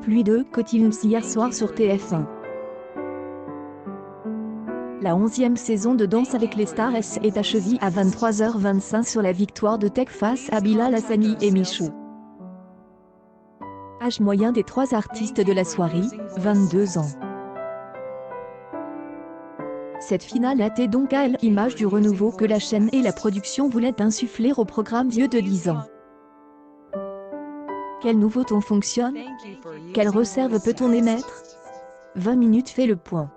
Pluie de Cotilms hier soir sur TF1. La 11e saison de Danse avec les stars est achevée à 23h25 sur la victoire de Tech face à Bilal Hassani et Michou. Âge moyen des trois artistes de la soirée, 22 ans. Cette finale était donc à l'image du renouveau que la chaîne et la production voulaient insuffler au programme vieux de 10 ans. Quel nouveau ton fonctionne? Quelle réserve peut-on émettre? 20 minutes fait le point.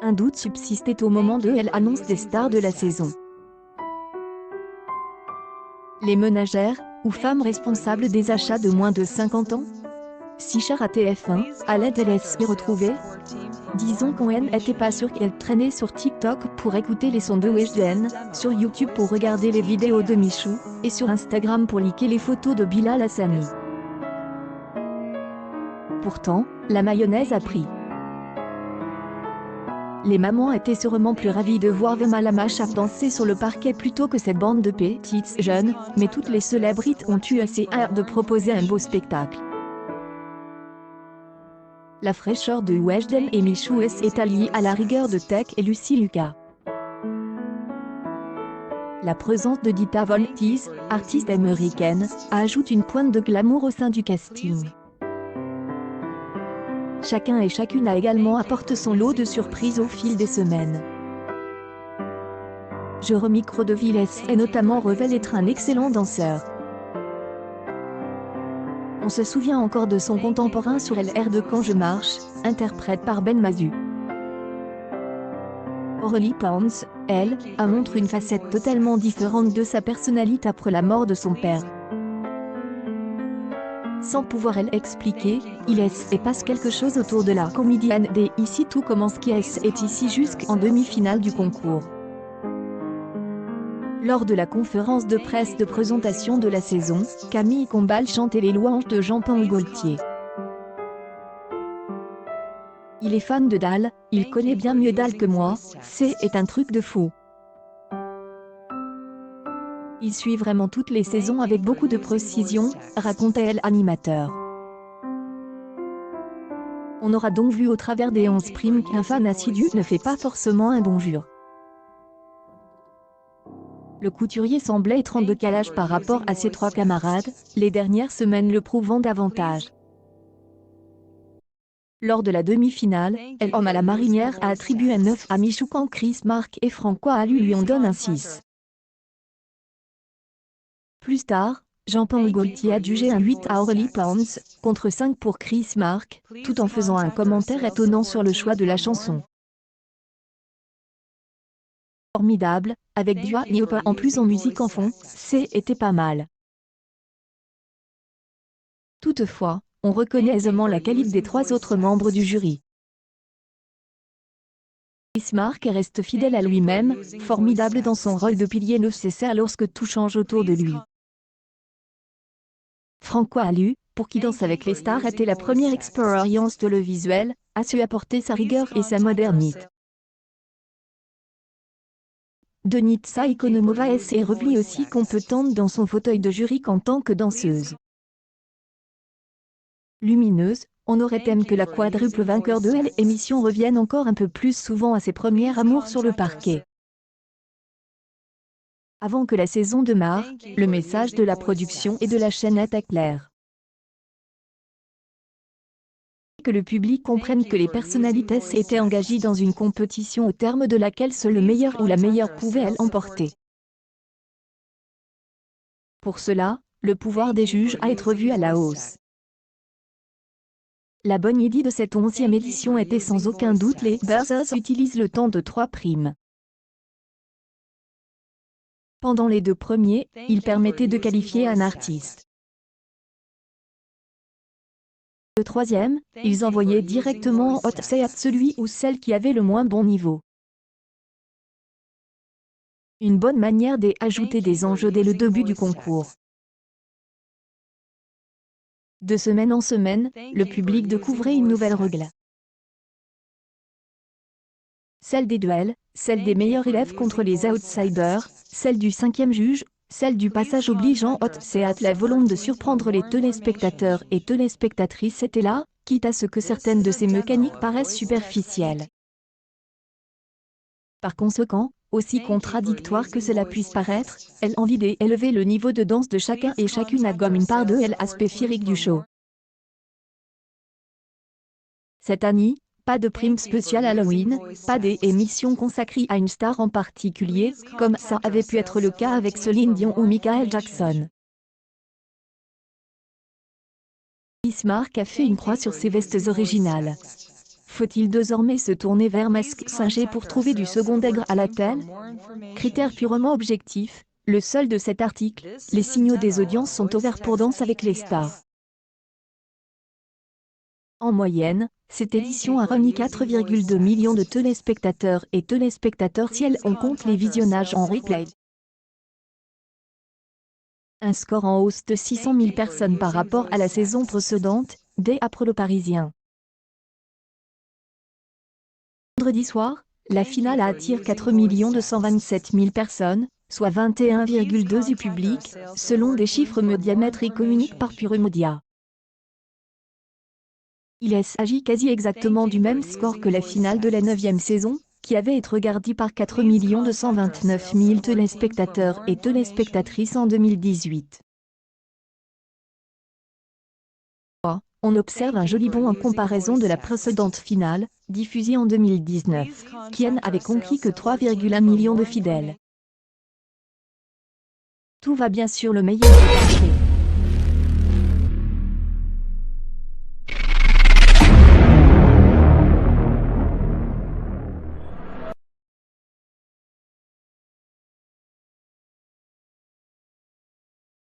Un doute subsistait au moment de l'annonce des stars de la saison. Les ménagères, ou femmes responsables des achats de moins de 50 ans? Si chère à TF1, allait-elle s'y retrouver? Disons qu'on n'était pas sûr qu'elle traînait sur TikTok pour écouter les sons de Weshden, sur YouTube pour regarder les vidéos de Michou, et sur Instagram pour liker les photos de Bilal Hassani. Pourtant, la mayonnaise a pris. Les mamans étaient sûrement plus ravies de voir Vema Machaf danser sur le parquet plutôt que cette bande de petites jeunes, mais toutes les célébrités ont eu assez hâte de proposer un beau spectacle. La fraîcheur de Weshden et Michou est alliée à la rigueur de Tech et Lucy Lucas. La présence de Dita Von Teese, artiste américaine, ajoute une pointe de glamour au sein du casting. Chacun et chacune a également apporté son lot de surprises au fil des semaines. Jérôme Crodeville est notamment révélé être un excellent danseur. On se souvient encore de son contemporain sur LR de Quand je marche, interprète par Ben Mazu. Aurélie Pounds, elle, montre une facette totalement différente de sa personnalité après la mort de son père. Sans pouvoir expliquer, il se passe quelque chose autour de la comédienne des Ici tout commence qui est ici jusqu'en demi-finale du concours. Lors de la conférence de presse de présentation de la saison, Camille Combal chantait les louanges de Jean-Paul Gaultier. Il est fan de Dal, il connaît bien mieux Dal que moi, c'est un truc de fou. Il suit vraiment toutes les saisons avec beaucoup de précision, racontait l'animateur. On aura donc vu au travers des 11 primes qu'un fan assidu ne fait pas forcément un bon jure. Le couturier semblait être en décalage par rapport à ses trois camarades, les dernières semaines le prouvant davantage. Lors de la demi-finale, Homme à la marinière a attribué un 9 à Michou quand Chris Mark et Francois Alu lui en donnent un 6. Plus tard, Jean-Paul Gaultier a jugé un 8 à Aurélie Pounds, contre 5 pour Chris Mark, tout en faisant un commentaire étonnant sur le choix de la chanson. Formidable, avec Dua Lipa en plus en musique en fond, c'était pas mal. Toutefois, on reconnaît aisément la qualité des trois autres membres du jury. Chris Mark reste fidèle à lui-même, formidable dans son rôle de pilier nécessaire lorsque tout change autour de lui. Francois Alu, pour qui Danse avec les stars était la première expérience de le visuel, a su apporter sa rigueur et sa modernité. Denitsa Ikonomova est revenue aussi compétente dans son fauteuil de jury qu'en tant que danseuse. Lumineuse, on aurait aimé que la quadruple vainqueur de l'émission revienne encore un peu plus souvent à ses premiers amours sur le parquet. Avant que la saison démarre, le message de la production et de la chaîne était clair. Que le public comprenne que les personnalités étaient engagées dans une compétition au terme de laquelle seul le meilleur ou la meilleure pouvait l'emporter. Pour cela, le pouvoir des juges a été revu à la hausse. La bonne idée de cette 11e édition était sans aucun doute les buzzers utilisent le temps de 3 primes. Pendant les 2 premiers, ils permettaient de qualifier un artiste. Le 3e, ils envoyaient directement en hot seat celui ou celle qui avait le moins bon niveau. Une bonne manière d'ajouter des enjeux dès le début du concours. De semaine en semaine, le public découvrait une nouvelle règle. Celle des duels, celle des meilleurs élèves contre les outsiders, celle du 5e juge, Celle du passage obligeant Hot Seat, la volonté de surprendre les téléspectateurs et téléspectatrices était là, quitte à ce que certaines de ces mécaniques paraissent superficielles. Par conséquent, aussi contradictoire que cela puisse paraître, elle envie d'élever le niveau de danse de chacun et chacune a comme une part de l'aspect féerique du show. Cette année, pas de prime spéciale Halloween, pas d'émission consacrée à une star en particulier, comme ça avait pu être le cas avec Céline Dion ou Michael Jackson. Bismarck a fait une croix sur ses vestes originales. Faut-il désormais se tourner vers Mask Singer pour trouver du second degré à la telle? Critère purement objectif, le seul de cet article, les signaux des audiences sont ouverts pour Danse avec les stars. En moyenne, cette édition a remis 4,2 millions de téléspectateurs et téléspectateurs si on compte les visionnages en replay. Un score en hausse de 600 000 personnes par rapport à la saison précédente, dès après le Parisien. Vendredi soir, la finale attire 4 227 000 personnes, soit 21,2% du public, selon des chiffres Médiamétrie communiqués par Puremedia. Il s'agit quasi exactement du même score que la finale de la 9e saison, qui avait été regardée par 4 229 000 téléspectateurs et téléspectatrices en 2018. On observe un joli bond en comparaison de la précédente finale, diffusée en 2019, qui avait conquis que 3,1 millions de fidèles. Tout va bien sûr le meilleur est parfait.